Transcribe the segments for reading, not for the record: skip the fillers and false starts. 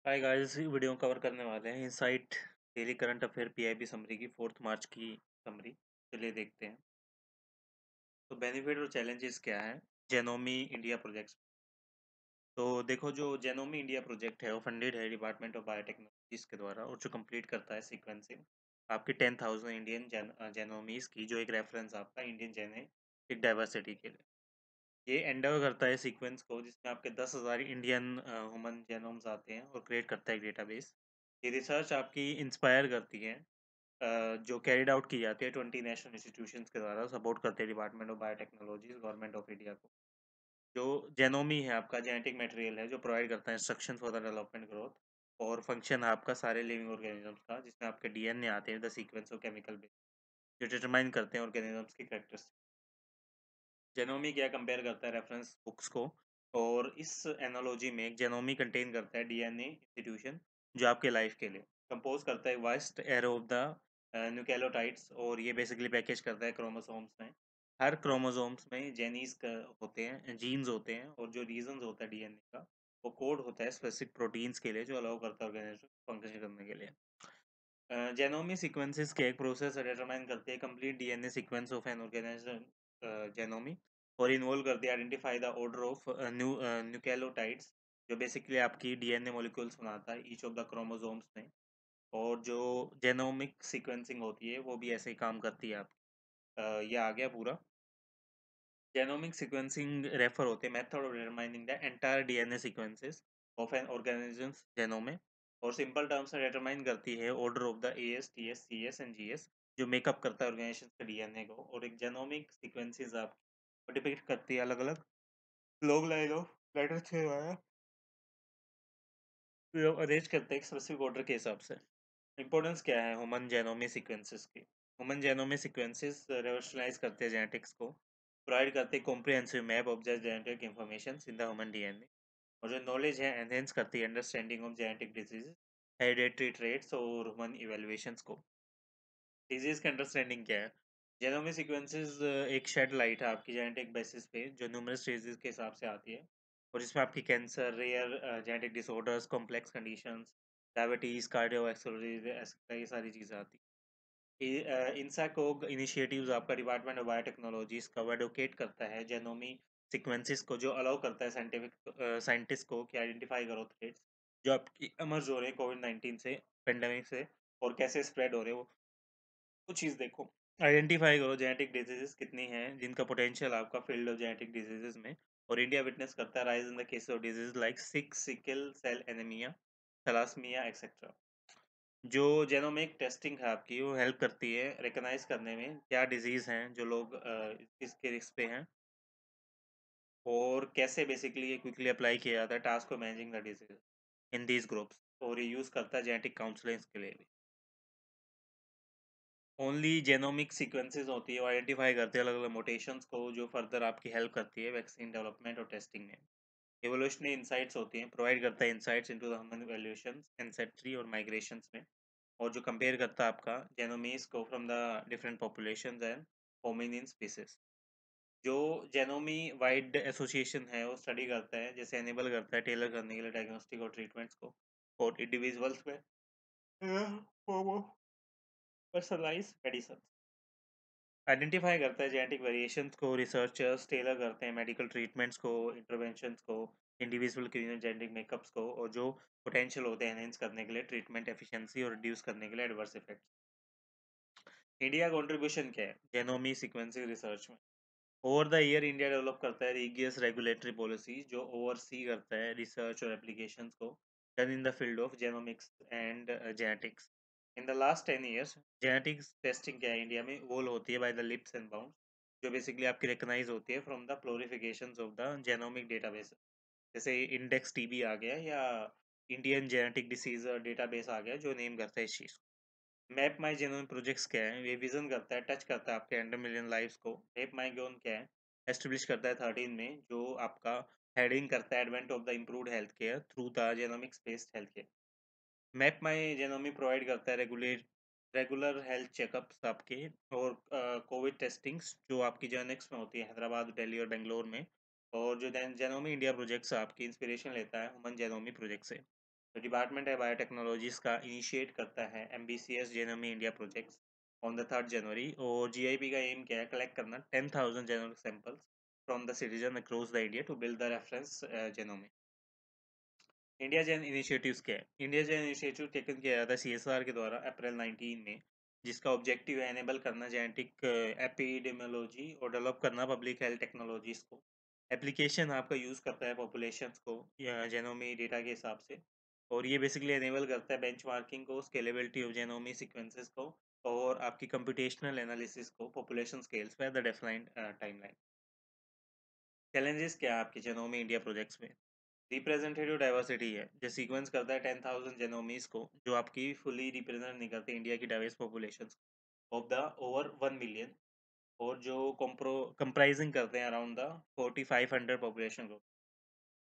Hi guys, इस video में cover करने वाले हैं insight daily current affair PIB summary की 4 मार्च की समरी। चलिए देखते हैं। तो बेनिफिट और चैलेंजेस क्या है जेनोमी इंडिया प्रोजेक्ट्स। तो देखो, जो जेनोमी इंडिया प्रोजेक्ट है वो फंडेड है डिपार्टमेंट ऑफ बायोटेक्नोलॉजीज के द्वारा, और जो कंप्लीट करता है सीक्वेंसिंग आपकी 10,000 इंडियन जेनोमीज की, जो एक रेफरेंस आपका इंडियन जेनेटिक डाइवर्सिटी के लिए। ये एंडेवर करता है सीक्वेंस को जिसमें आपके 10,000 इंडियन ह्यूमन जेनोम्स आते हैं, और क्रिएट करता है एक डेटाबेस। ये रिसर्च आपकी इंस्पायर करती है, जो कैरिड आउट की जाती है 20 नेशनल इंस्टीट्यूशंस के द्वारा, सपोर्ट करते हैं department of biotechnologies government of India को। जो जेनोमी है आपका जेनेटिक मटेरियल है जो प्रोवाइड करता है instruction for the development growth और फंक्शन है आपका सारे लिविंग ऑर्गेनिजम्स का, जिसमें आपके डीएनए आते हैं the sequence of chemical base, जो डिटरमाइन करते हैं ऑर्गेनिजम्स की कैरेक्टरिस्टिक। जेनोमी क्या कंपेयर करता है रेफरेंस बुक्स को, और इस एनालॉजी में एक जेनोमी कंटेन करता है डीएनए इंस्टीट्यूशन, जो आपके लाइफ के लिए कंपोज करता है vast arrow of the nucleotides, और ये बेसिकली पैकेज करता है क्रोमोसोम्स में। हर क्रोमोसोम्स में जेनीस होते हैं, जीन्स होते हैं, और जो रीजन होता है डीएनए का वो कोड होता है स्पेसिफिक प्रोटीन्स के लिए, जो अलाउ करता है ऑर्गेनिज्म फंक्शन करने के लिए। जेनोमी सीक्वेंसेस के एक प्रोसेस डिटरमाइन करती है complete DNA sequence of an organism genome, और इन्वॉल्व करती है identify the order of nucleotides, जो बेसिकली आपकी डीएनए मॉलिक्यूल्स बनाता है ईच ऑफ द क्रोमोसोम्स में। और जो जेनोमिक सीक्वेंसिंग होती है वो भी ऐसे ही काम करती है आपकी। ये आ गया पूरा। जेनोमिक सीक्वेंसिंग रेफर होते हैं method of determining the entire DNA sequences of an organisms genome में, और सिंपल टर्म्स में डिटरमाइन करती है order of the A's T's C's and G's, जो मेकअप करता है ऑर्गेनाइजेशन के डीएनए को। और एक जेनोमिक सीक्वेंसेस आप डिपिक्ट करती है अलग अलग लॉन्ग लाइन ऑफ लेटर से अरेंज करते हैं एक स्पेसिफिक ऑर्डर के हिसाब से। इंपॉर्टेंस क्या है ह्यूमन जेनोमी सीक्वेंसेस की। ह्यूमन जेनोमी सीक्वेंसेस रेवोल्यूशनाइज करते हैं जेनेटिक्स को, प्रोवाइड करते हैं comprehensive map of genetic information in the human DNA, और जो नॉलेज है एनहेंस करती है understanding of genetic disease, hereditary traits और ह्यूमन इवैल्यूएशंस को। डिजीज का अंडरस्टैंडिंग क्या है। जेनोमिक सीक्वेंसेस एक शेड लाइट है आपकी जेनेटिक बेसिस पे, जो न्यूमरस डिजीज के हिसाब से आती है, और इसमें आपकी cancer, rare genetic disorders, complex conditions, diabetes, cardiovascular, कई सारी चीज़ें आती हैं। इंसाकोग इनिशिएटिव्स आपका डिपार्टमेंट ऑफ बायोटेक्नोलॉजीज का एडवोकेट करता है जेनोमी सीक्वेंसेस को, जो अलाउ करता है साइंटिफिक साइंटिस्ट को कि आइडेंटिफाई करो थ्रेड्स जो आपकी एमर्ज हो रहे हैं कोविड-19 से, पेंडेमिक से, और कैसे स्प्रेड हो रहे हैं वो चीज़ देखो। आइडेंटिफाई करो जेनेटिक डिजीजेस कितनी हैं जिनका पोटेंशियल आपका फील्ड ऑफ जेनेटिक डिजीजेस में, और इंडिया विटनेस करता है rise in the case of disease like sickle cell anaemia, thalassemia etcetera. जो जेनोमिक टेस्टिंग है आपकी वो हेल्प करती है रिकॉग्नाइज करने में क्या डिजीज हैं जो लोग इसके रिस्क पे हैं, और कैसे बेसिकली ये क्विकली अप्लाई किया जाता है task of managing the disease in these groups, और ये यूज़ करता है जेनेटिक काउंसलिंग के लिए भी। ओनली जेनोमिक सीक्वेंसेस होती है, वो आइडेंटिफाई करते हैं अलग अलग मोटेशंस को, जो फर्दर आपकी हेल्प करती है वैक्सीन डेवलपमेंट और टेस्टिंग में। एवोल्यूशनरी इंसाइट्स होती हैं, प्रोवाइड करता है insights into the human valuations ancestry और माइग्रेशंस में, और जो कंपेयर करता है आपका जेनोमीज को from the different populations and hominin species. जो जेनोमी वाइड एसोसिएशन है वो स्टडी करता है, जैसे एनेबल करता है टेलर करने के लिए डायग्नोस्टिक और ट्रीटमेंट्स को, और इंडिविजुअल्स में पर्सनलाइज मेडिसिन आइडेंटिफाई करता है जेनेटिक वेरिएशंस को, रिसर्चर्स टेलर करते हैं मेडिकल ट्रीटमेंट्स को, इंटरवेंशंस को, इंडिविजुअल के जेनेटिक मेकअप्स को, और जो पोटेंशियल होते हैं एनहेंस करने के लिए ट्रीटमेंट एफिशिएंसी और रिड्यूस करने के लिए एडवर्स इफेक्ट्स। इंडिया कंट्रीब्यूशन क्या है जेनोमी सीक्वेंसिंग रिसर्च में। Over the year India develop करता है रिगियस रेगुलेटरी पॉलिसी, जो ओवरसी करता है रिसर्च और एप्लीकेशंस को done in the field of genomics and genetics. In the last 10 years genetics testing क्या है इंडिया में वोल होती है by the leaps and bounds, जो बेसिकली आपकी रिकग्नाइज होती है from the proliferations of the genomic database, जैसे इंडेक्स टीबी आ गया, या इंडियन जेनेटिक डिसीज डेटाबेस आ गया, जो नेम करता है इस चीज़। मैप माई जेनोम प्रोजेक्ट्स क्या है, ये विजन करता है टच करता है आपके 100 million लाइव्स को। मैप माई जोन क्या है, एस्टेब्लिश करता है 13 में, जो आपका हेडिंग करता है advent of the improved health care through the genomics based health care. Map my genome provide करता है रेगुलर हेल्थ चेकअप्स आपके, और कोविड टेस्टिंग्स जो आपकी जेनेक्स में होती है हैदराबाद, दिल्ली और बेंगलोर में। और जो जेनोमी इंडिया प्रोजेक्ट्स आपकी इंस्पिरेशन लेता है ह्यूमन जेनोमी प्रोजेक्ट से। तो डिपार्टमेंट है बायोटेक्नोलॉजीज का इनिशिएट करता है MBCS genome India projects on the 3 January, और जीआईपी का एम क्या है, कलेक्ट करना 10,000 genomic samples from the citizen across the India to build the reference genome. India gen initiatives क्या है? इंडिया जेन इनिशिएटिव टेकन किया जाता है सीएसआर के द्वारा अप्रैल 19 में, जिसका ऑब्जेक्टिव है एनेबल करना जेनेटिक एपिडेमियोलॉजी और डेवलप करना पब्लिक हेल्थ टेक्नोलॉजीज को। एप्लीकेशन आपका यूज़ करता है पॉपुलेशंस को या जेनोमी डेटा के हिसाब से, और ये बेसिकली एनेबल करता है बेंचमार्किंग को, स्केलेबिलिटी ऑफ जेनोमी सीक्वेंसेस को, और आपकी कंप्यूटेशनल एनालिसिस को पॉपुलेशन स्केल्स पे द डेफलाइन टाइमलाइन। चैलेंजेस क्या है आपके जेनोमी इंडिया प्रोजेक्ट्स में? रिप्रेजेंटेटिव डाइवर्सिटी है, जो सीक्वेंस करता है 10,000 जेनोमीज को, जो आपकी फुली रिप्रेजेंट नहीं करते इंडिया की diverse population of the over 1 million, और जो कंप्राइजिंग करते हैं अराउंड द 4,500 पॉपुलेशन को।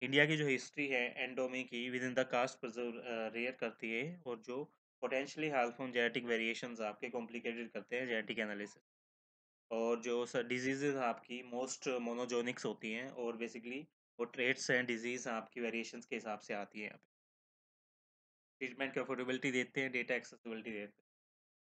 इंडिया की जो हिस्ट्री है एंडोमी की within the caste preserve rare करती है, और जो पोटेंशियली हार्मफुल जेनेटिक वेरिएशंस आपके कॉम्प्लिकेटेड करते हैं जेनेटिक एनालिसिस, और जो डिजीजेज आपकी मोस्ट मोनोजोनिक्स होती हैं, और बेसिकली वो ट्रेट्स हैं डिजीज आपकी वेरिएशंस के हिसाब से आती है। ट्रीटमेंट की अफोर्डेबिलिटी देते हैं, डेटा एक्सेसिबिलिटी देते हैं।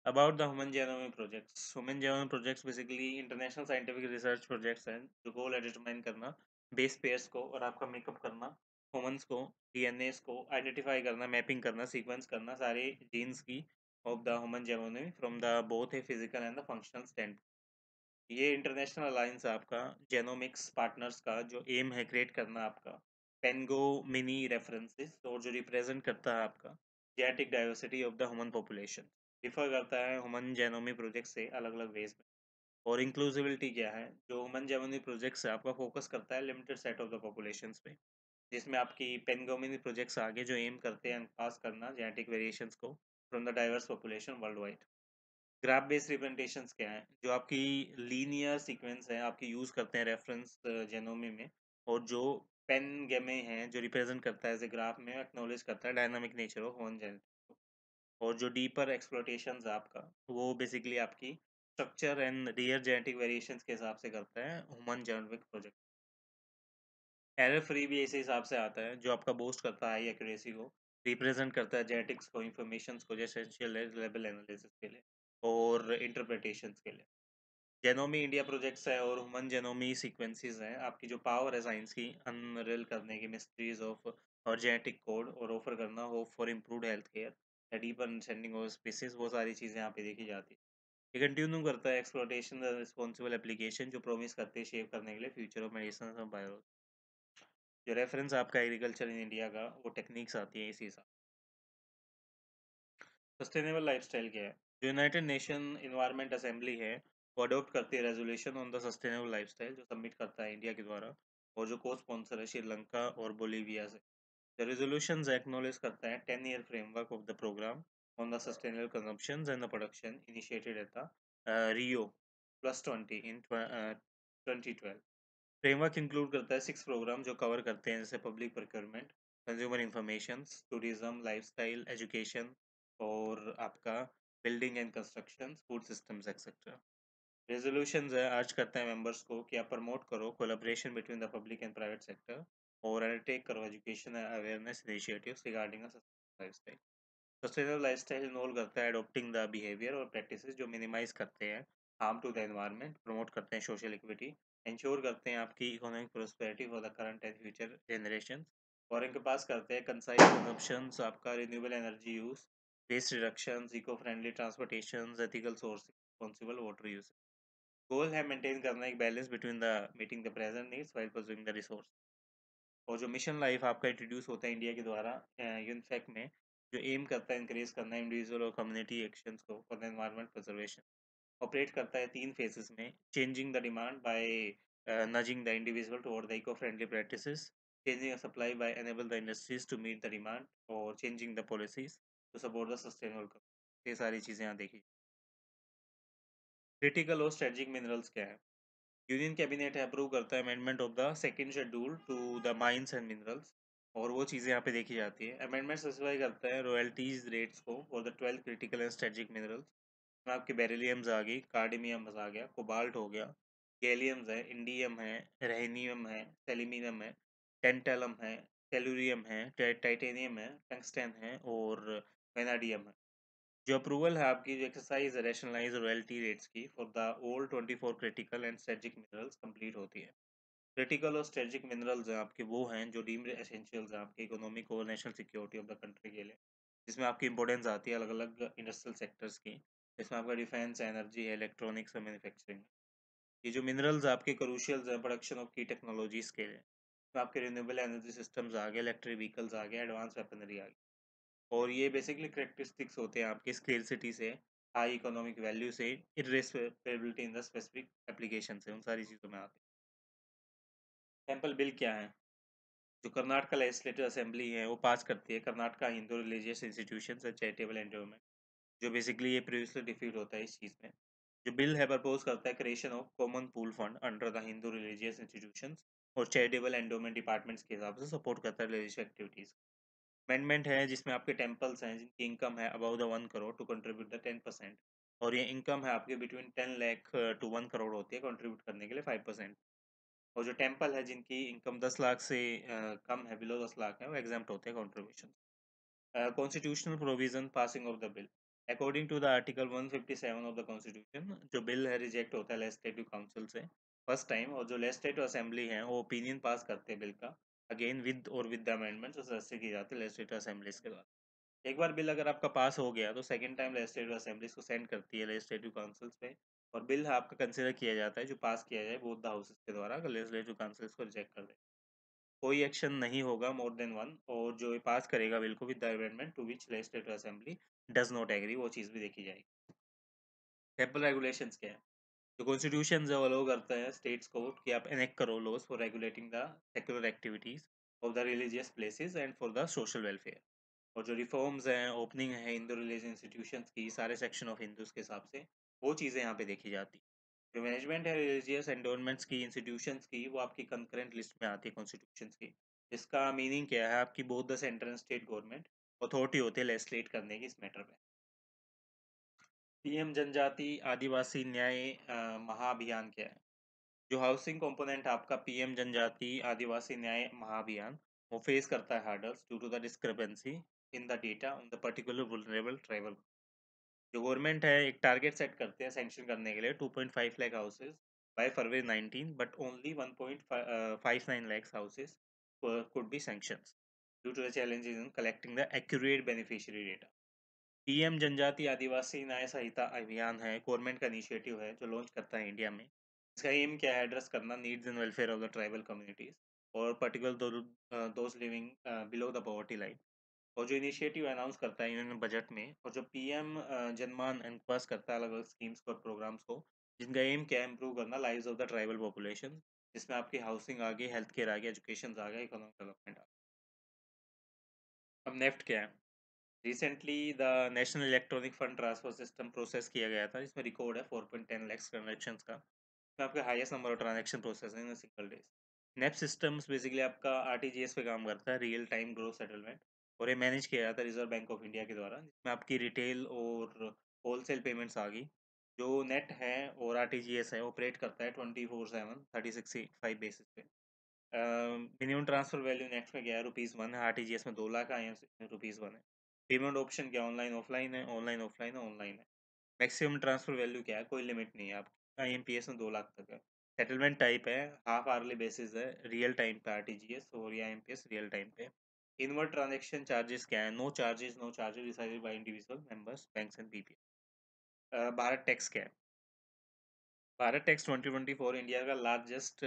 About the human genome projects, human genome projects basically international scientific research projects हैं, जो गोल है डिटरमाइन करना बेस पेयर्स को और आपका मेकअप करना ह्यूमंस को, डीएनए को आइडेंटिफाई करना, मैपिंग करना, सीक्वेंस करना सारे जीन्स की of the human genome from the both a physical and the functional stand. ये इंटरनेशनल अलायंस आपका जेनोमिक्स पार्टनर्स का जो एम है क्रिएट करना आपका पेंगो मिनी रेफरेंसेस, और जो रिप्रेजेंट करता है आपका genetic diversity of the human population, differ करता है ह्यूमन जेनोमी प्रोजेक्ट से अलग अलग वेज में। और इंक्लूसिविटी क्या है, जो ह्यूमन जेनोमी प्रोजेक्ट से आपका फोकस करता है limited set of the population पे, जिसमें आपकी पेंगोमिनी प्रोजेक्ट्स आगे जो एम करते हैं पास करना जेनेटिक वेरिएशंस को from the diverse population world wide. Graph based representations क्या है, जो आपकी लीनियर सीक्वेंस है आपकी यूज करते हैं रेफरेंस जेनोमी में, और जो पेन गेमे हैं जो रिप्रेजेंट करता है एज ए ग्राफ में एक्नॉलेज करता है डायनामिक नेचर ऑफ वन जेन, और जो डीपर एक्सप्लोटेशंस आपका वो बेसिकली आपकी structure and rear genetic variations के हिसाब से करता है human genomic project. Error free भी इसी हिसाब से आता है, जो आपका बूस्ट करता है एक्यूरेसी को, रिप्रेजेंट करता है जेनेटिक्स को, इन्फॉर्मेशन को, जैसे लेवल एनालिसिस के लिए और इंटरप्रिटेशंस के लिए। जेनोमी इंडिया प्रोजेक्ट्स है और ह्यूमन जेनोमी सीक्वेंसेस हैं, आपकी जो पावर है साइंस की अनरिल करने की मिस्ट्रीज ऑफ और जेनेटिक कोड, और ऑफर करना hope for improved health care, deeper understanding of species, वो सारी चीज़ें यहाँ पे देखी जाती है। ये कंटिन्यू करता है एक्सप्लोटेशन रिस्पॉन्सिबल एप्लीकेशन, जो प्रोमिस करते हैं शेप करने के लिए फ्यूचर ऑफ मेडिसिन और बायो। जो रेफरेंस आपका एग्रीकल्चर इन इंडिया का वो टेक्निक्स आती है इसी हिसाब। सस्टेनेबल लाइफस्टाइल क्या है, जो यूनाइटेड नेशन इन्वायरमेंट असेंबली है वो अडॉप्ट करती है resolution on the sustainable lifestyle, जो सबमिट करता है इंडिया के द्वारा, और जो को स्पॉन्सर है श्रीलंका और बोलीविया से। द रेजोल्यूशन एक्नॉलेज करता है 10 year framework of the programme on the sustainable consumption and the production initiated at the Rio +20 in 2012। Framework include करता है 6 प्रोग्राम जो कवर करते हैं, जैसे public procurement, consumer information, tourism, lifestyle, education, और आपका building and construction, food systems et cetera. Resolution है urge करता है मेंबर्स को कि आप प्रमोट करो collaboration between the public and private sector, और अंडरटेक करो education awareness initiatives regarding lifestyle. Sustainable lifestyle involve करता है अडॉप्टिंग द बिहेवियर और प्रैक्टिसेस जो मिनिमाइज करते हैं harm to the environment, promote करते हैं सोशल इक्विटी, इंश्योर करते हैं आपकी economic prosperity for the current and future generation, और इनके पास करते हैं कंसाइज कंजप्शन, आपका renewable energy use, waste reduction, eco friendly transportation, ethical source, responsible water use. Goal है मेंटेन करना एक balance between the meeting the present needs while pursuing the resource. और जो mission life आपका introduce होता है India के द्वारा यूनिफेक में, जो एम करता है इंक्रीज करना इंडिविजुअल और कम्युनिटी एक्शंस को for the environment conservation, operate करता है 3 फेजेस में, changing the demand by nudging the individual toward the eco friendly practices, changing the supply by enable the industries to meet the demand, और changing the policies to support the sustainable. ये सारी चीज़ें यहाँ देखी। Critical और strategic minerals क्या है, union cabinet है अप्रूव करता है amendment of the second schedule to the mines and minerals, और वो चीज़ें यहाँ पे देखी जाती है। अमेंडमेंट स्पेसिफाई करता है रॉयल्टीज रेट्स को for the 12 critical and strategic minerals, में आपके बेरिलियम्स आ गई, कार्डिमियम आ गया, कोबाल्ट हो गया, गैलियम्स है, इंडियम है, रहनियम है, सेलेनियम है, टेंटेलम है, टेलुरियम है, टाइटेनियम है, टंगस्टन है और वेनाडियम है। जो अप्रूवल है आपकी, जो एक्सरसाइज रैशनलाइज रॉयल्टी रेट्स की for the old 24 critical and strategic minerals complete होती है। क्रिटिकल और स्ट्रेटेजिक मिनरल्स हैं आपके, वो हैं जो डीम्ड एसेंशियल्स हैं आपके इकोनॉमिक और national security of the country के लिए, जिसमें आपकी इंपॉर्टेंस आती है अलग अलग इंडस्ट्रियल सेक्टर्स की। इसमें आपका डिफेंस, एनर्जी है, इलेक्ट्रॉनिक्स और मैन्युफैक्चरिंग। ये जो मिनरल्स आपके क्रूशियल हैं प्रोडक्शन ऑफ की टेक्नोलॉजीज के लिए, तो आपके रिन्यूएबल एनर्जी सिस्टम्स आ गए, इलेक्ट्रिक व्हीकल्स आ गए, एडवांस वेपनरी आ गई। और ये बेसिकली करेक्टरिस्टिक्स होते हैं आपके स्केलसिटी से, हाई इकोनॉमिक वैल्यू से, इरेस्पेबिलिटी इन द स्पेसिफिक एप्लीकेशन से, उन सारी चीज़ों में आते हैं। टेम्पल बिल क्या है? जो कर्नाटका लेजिस्लेटिव असेंबली है वो पास करती है, Karnataka Hindu religious institution and charitable endowment, जो बेसिकली ये प्रीवियसली डिफीट होता है इस चीज़ में। जो बिल है प्रपोज करता है creation of common pool fund under the Hindu religious institutions और चैरिटेबल एंडोमेंट डिपार्टमेंट्स के हिसाब से सपोर्ट करता है रिलीजियस एक्टिविटीज़। अमेंडमेंट है जिसमें आपके टेम्पल्स हैं जिनकी इनकम है above the 1 crore to contribute the 10%, और ये इनकम है आपके बिटवीन 10 लाख टू 1 करोड़ होती है कंट्रीब्यूट करने के लिए 5%। और जो टेम्पल है जिनकी इनकम 10 लाख से कम है, बिलो 10 लाख है, वो एग्जाम्प्ट होते हैं contribution. Constitutional provision passing of the bill according to the article 157 of the constitution, जो बिल है रिजेक्ट होता है लेजिस्लेटिव काउंसिल से फर्स्ट टाइम, और जो लेजिस्लेटिव असेंबली है वो ओपिनियन पास करते हैं बिल का, अगेन विद और विद द अमेंडमेंट्स सजेस्ट की जाती है लेजिस्लेटिव असेंबलीज के द्वारा। एक बार बिल अगर आपका पास हो गया तो सेकंड टाइम लेजिस्लेटिव असेंबलीज को सेंड करती है लेजिस्लेटिव काउंसिल्स पे, और बिल आपका कंसिडर किया जाता है जो पास किया जाए बोथ द हाउसेस के द्वारा, अगर लेजिस्लेटिव काउंसिल्स को रिजेक्ट कर दे। कोई एक्शन नहीं होगा मोर देन वन, और जो ये पास करेगा बिल को with the amendment to which legislative assembly does not agree, वो चीज़ भी देखी जाएगी। टेम्पल रेगुलेशंस क्या है? जो कॉन्स्टिट्यूशन है वो अलाउ करता है स्टेट्स को कि आप एनेक्ट करो laws for regulating the secular activities of the religious places and for the social welfare. और जो रिफॉर्म्स हैं, ओपनिंग है हिंदू रिलीजियस इंस्टीट्यूशंस की सारे सेक्शन ऑफ हिंदूज के हिसाब से, वो चीज़ें यहाँ पे देखी जाती हैं। जो मैनेजमेंट है रिलीजियस एंडोनमेंट्स की, इंस्टीट्यूशंस की, वो आपकी कंकरेंट लिस्ट में आती है कॉन्स्टिट्यूशंस की। इसका मीनिंग क्या है आपकी, both the central and state government authority होती है लेजिस्लेट करने की इस मैटर पे। पीएम जनजाति आदिवासी न्याय महाअभियान क्या है? जो हाउसिंग कंपोनेंट आपका पीएम जनजाति आदिवासी न्याय महाअभियान, वो फेस करता है hurdles due to the discrepancy in the data on the particular vulnerable tribal. जो गवर्नमेंट है एक टारगेट सेट करते हैं सैंक्शन करने के लिए 2.5 lakh houses by February 19, but only 1.59 lakhs houses could be sanctions due to the challenges in collecting the accurate beneficiary data। PM जनजाति आदिवासी न्याय संहिता अभियान है, गवर्नमेंट का इनिशिएटिव है जो लॉन्च करता है इंडिया में। इसका एम क्या है? एड्रेस करना needs and welfare of the tribal communities और particular those living below the poverty line. और जो इनिशिएटिव अनाउंस करता है यूनियन बजट में, और जो पीएम जनमान एनक्वास करता है अलग अलग स्कीम्स को और प्रोग्राम्स को, जिनका एम क्या है? इम्प्रूव करना lives of the tribal population, जिसमें आपकी हाउसिंग आ गई, हेल्थ केयर आ गया, एजुकेशन आ गया, इकोनॉमिक डेवलपमेंट आ गया। अब नेफ्ट क्या है? Recently the national electronic fund transfer system process किया गया था, जिसमें रिकॉर्ड है 4.10 लाख ट्रांजेक्शन्स का। इसमें आपका highest number of transaction processing in single days. नेप सिस्टम्स बेसिकली आपका आरटीजीएस पे काम करता है, रियल टाइम ग्रोथ सेटलमेंट, और ये मैनेज किया जाता है रिजर्व बैंक ऑफ इंडिया के द्वारा, जिसमें आपकी रिटेल और होलसेल पेमेंट्स आ गई। जो नेट है और आरटीजीएस है ऑपरेट करता है 24/7 365 बेसिस पे। मिनिमम ट्रांसफर वैल्यू नेक्स्ट में क्या है? ₹1 है, आरटीजीएस में 2 लाख आए हैं, ₹1 है। पेमेंट ऑप्शन क्या? ऑनलाइन ऑफलाइन है, ऑनलाइन ऑफलाइन है, ऑनलाइन है। मैक्सिमम ट्रांसफर वैल्यू क्या है? कोई लिमिट नहीं है, आप आईएमपीएस में 2 लाख तक है। सेटलमेंट टाइप है, हाफ आवरली बेसिस है, रियल टाइम पे आरटीजीएस, और या आईएमपीएस रियल टाइम पे। इनवर्ट ट्रांजेक्शन चार्जेस क्या है? No charges decided by individual members banks and BPO. Bharat Tex क्या है? भारत टेक्स 2024 इंडिया का लार्जेस्ट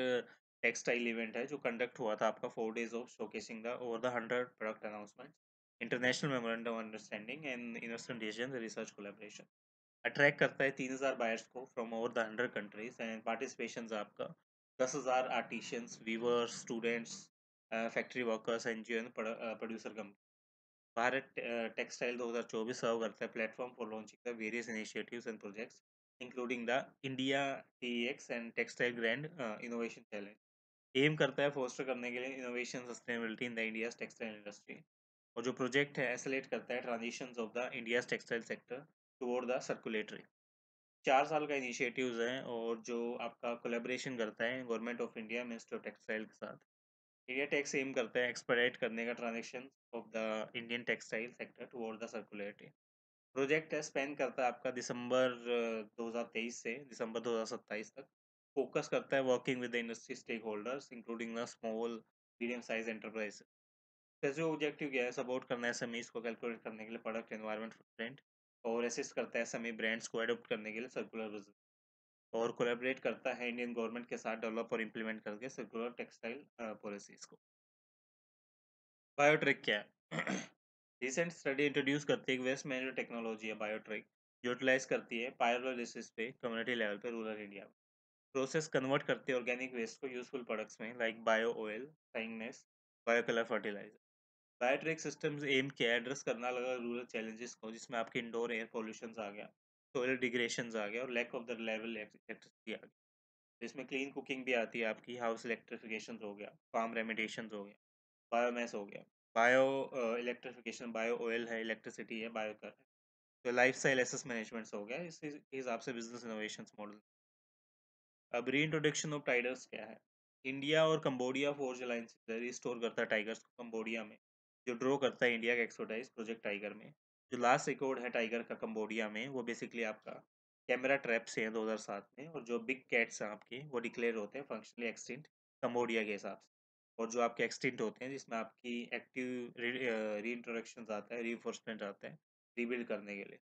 टेक्सटाइल इवेंट है, जो कंडक्ट हुआ था आपका 4 days of showcasing the over the 100 product announcement, international memorandum understanding and investment region research collaboration. Attract करता है 3,000 बायर्स को from over the 100 countries, and participation आपका 10,000 artisans, weavers, students, factory workers, NGO and producer company. Bharat textile 2024 serve करता है platform for launching the various initiatives and projects including the India TX and textile grand innovation challenge. Aim करता है foster करने के लिए innovation sustainability in the India's textile industry. और जो project है एसलेट करता है transitions of the India's textile sector toward the circulatory. 4 साल का इनिशिएटिव्स है, और जो आपका कोलेब्रेशन करता है government of India ministry of textile के साथ। इंडिया टैक्स एम करता है एक्सपेडाइट करने का transaction of the Indian textile sector toward the circularity. Project है स्पेन करता है आपका दिसंबर 2023 से दिसंबर 2027 तक। फोकस करता है working with the industry stakeholders including the small medium size enterprise. जैसे ऑब्जेक्टिव क्या है, सपोर्ट करना है एसएमईज को कैलकुलेट करने के लिए प्रोडक्ट एनवायरनमेंट फुटप्रिंट, और असिस्ट करता है एसएमई ब्रांड्स को अडॉप्ट करने के लिए सर्कुलर विजन, और कोलैबोरेट करता है इंडियन गवर्नमेंट के साथ डेवलप और इम्प्लीमेंट करके सर्कुलर टेक्सटाइल पॉलिसीज को। बायोट्रिक क्या है? रिसेंट स्टडी इंट्रोड्यूस करती है एक वेस्ट मैनेजमेंट टेक्नोलॉजी है बायोट्रिक, जो यूटिलाइज करती है पायरोलिसिस पे कम्युनिटी लेवल पे रूरल इंडिया में। प्रोसेस कन्वर्ट करती है ऑर्गेनिक वेस्ट को यूजफुल प्रोडक्ट्स में लाइक बायो ऑयल, साइंगनेस, बायोकलर फर्टिलाइजर। बायोट्रिक सिस्टम्स एम किया है एड्रेस करना लगा रूरल चैलेंजेस को, जिसमें आपके इंडोर एयर पोल्यूशन आ गया, सोयल डिग्रेशन आ गया, और lack of the level electricity आ गया। इसमें क्लीन कुकिंग भी आती है आपकी, हाउस इलेक्ट्रिफिकेशन हो गया, फार्म रेमिडेशन हो गया, बायोमैस हो गया, बायो इलेक्ट्रिफिकेशन, बायो ऑयल है, इलेक्ट्रिसिटी है, बायोकर है, तो लाइफ स्टाइल एसेस मैनेजमेंट हो गया। इस हिसाब से बिजनेस इनोवेशन मॉडल। अब री इंट्रोडक्शन ऑफ टाइगर्स क्या है? इंडिया और कंबोडिया फोर्ज अलायंस रिस्टोर करता है टाइगर्स को कंबोडिया में, जो ड्रॉ करता है इंडिया का एक्सपर्टाइज प्रोजेक्ट टाइगर में। जो लास्ट रिकॉर्ड है टाइगर का कंबोडिया में, वो बेसिकली आपका कैमरा ट्रैप से है 2007 में, और जो बिग कैट्स हैं आपके वो डिक्लेयर होते हैं फंक्शनली एक्सटिंक्ट कंबोडिया के हिसाब से, और जो आपके एक्सटिंक्ट होते हैं जिसमें आपकी एक्टिव री इंट्रोडक्शन आता है, री आता है रीबिल्ड करने के लिए।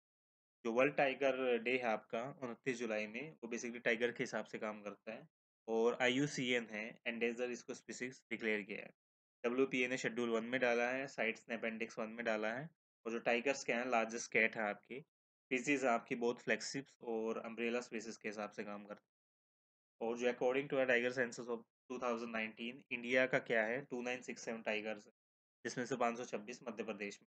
जो वर्ल्ड टाइगर डे है आपका 29 जुलाई में, वो बेसिकली टाइगर के हिसाब से काम करता है, और IUCN है एंडेजर इसको स्पीसीज डिक्लेयर किया है। WPA ने शेड्यूल 1 में डाला है, साइट्स ने अपेंडिक्स 1 में डाला है। और जो टाइगर्स के हैं लार्जेस्ट कैट है आपकी स्पीसीज आपकी बहुत फ्लेक्सिप्स और अम्ब्रेला स्पीसीज के हिसाब से काम करते हैं। और जो according to tiger census of 2019 India का क्या है 2967 टाइगर्स, जिसमें से 526 मध्य प्रदेश में।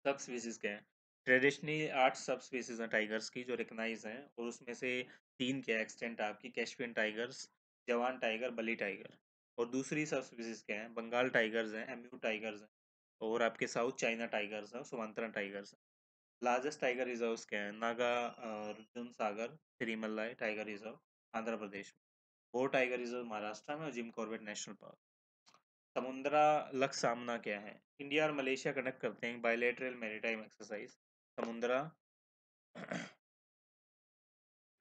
सब स्पीसीज के हैं, ट्रेडिशनली 8 सब स्पीसीज हैं टाइगर्स की जो रिकग्नाइज हैं, और उसमें से 3 के एक्सटेंट आपकी कैस्पियन टाइगर्स, जवान टाइगर, बली टाइगर। और दूसरी सब स्पीसीज के हैं बंगाल टाइगर्स हैं, एम्यू टाइगर्स हैं, और आपके साउथ चाइना टाइगर्स हैं, सुमात्रा टाइगर्स हैं। लार्जेस्ट टाइगर रिजर्व्स क्या है? नागा अर्जुन सागर थिरीमल्लाई टाइगर रिजर्व आंध्र प्रदेश में, वो टाइगर रिजर्व महाराष्ट्र में, और जिम कॉर्बेट नेशनल पार्क। समुद्रा लक्ष्य सामना क्या है? इंडिया और मलेशिया कंडक्ट करते हैं बायलैटरल मैरीटाइम एक्सरसाइज समुद्रा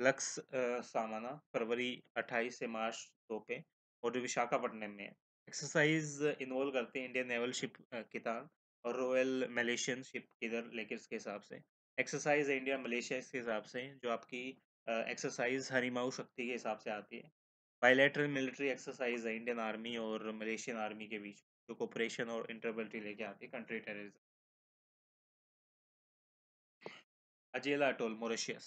लक्ष्य सामना फरवरी 28 से मार्च 2 पे, और जो विशाखापट्टनम में है। एक्सरसाइज इन्वॉल्व करते हैं इंडियन नेवल शिप कितान और रॉयल मलेशियन शिप किधर लेके इसके हिसाब से। एक्सरसाइज है इंडिया मलेशिया इसके हिसाब से, जो आपकी एक्सरसाइज हरिमाऊ शक्ति के हिसाब से आती है। बायलैटरल मिलिट्री एक्सरसाइज है इंडियन आर्मी और मलेशियन आर्मी के बीच, जो कोऑपरेशन और इंटरबेलिटी लेके आती है कंट्री टेररिज्म। अजेला अटोल मॉरिशियस,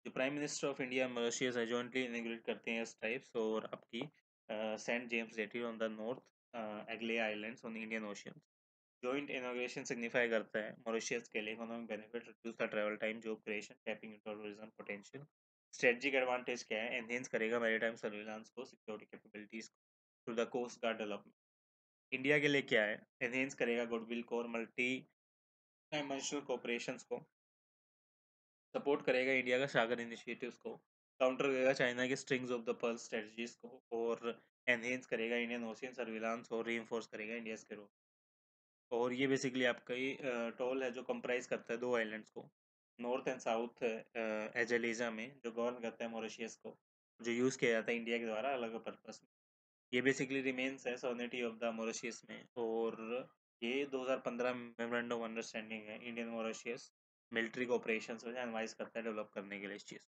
जो prime minister of India Mauritius है जॉइंटली इनॉग्रेट करते हैं स्ट्राइप्स और आपकी Saint James jetty on the north Agalega islands on Indian Ocean. Joint inauguration signify करता है मॉरिशियस के लिए economic benefit, reduce the travel time, job creation, tapping into tourism potential. Strategic advantage क्या है? एनहेंस करेगा maritime surveillance को, security capabilities through the coast guard development. India के लिए क्या है? एनहेंस करेगा गुडविल को और मल्टी डायमेंशनल कोऑपरेशंस को, सपोर्ट करेगा इंडिया का सागर इनिशिएटिव्स को, काउंटर करेगा चाइना के strings of the pearl strategies को, और एनहेंस करेगा इंडियन ओशियन सर्विलांस और रीइंफोर्स करेगा इंडिया के रोल। और ये बेसिकली आपका ही टोल है जो कंप्राइज करता है 2 आइलैंड्स को, नॉर्थ एंड साउथ एजेलिजा में, जो गवर्न करता है मॉरिशियस को, जो यूज़ किया जाता है इंडिया के द्वारा अलग पर्पस में। ये बेसिकली रिमेन्स है सोवर्निटी ऑफ द मॉरिशियस में, और ये 2015 मेमोरेंडम ऑफ अंडरस्टैंडिंग है इंडियन मॉरिशियस मिलिट्री कोऑपरेशन से एडवाइस करता है डेवलप करने के लिए इस चीज़।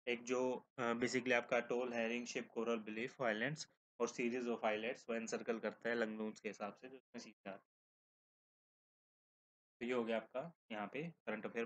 एक जो बेसिकली आपका टोल है ring shape coral belief islands और सीरीज ऑफ आइलैंड्स वो एनसर्कल करता है लंगून्स के हिसाब से, जो इसमें सीखा। तो ये हो गया आपका यहाँ पे करंट अफेयर।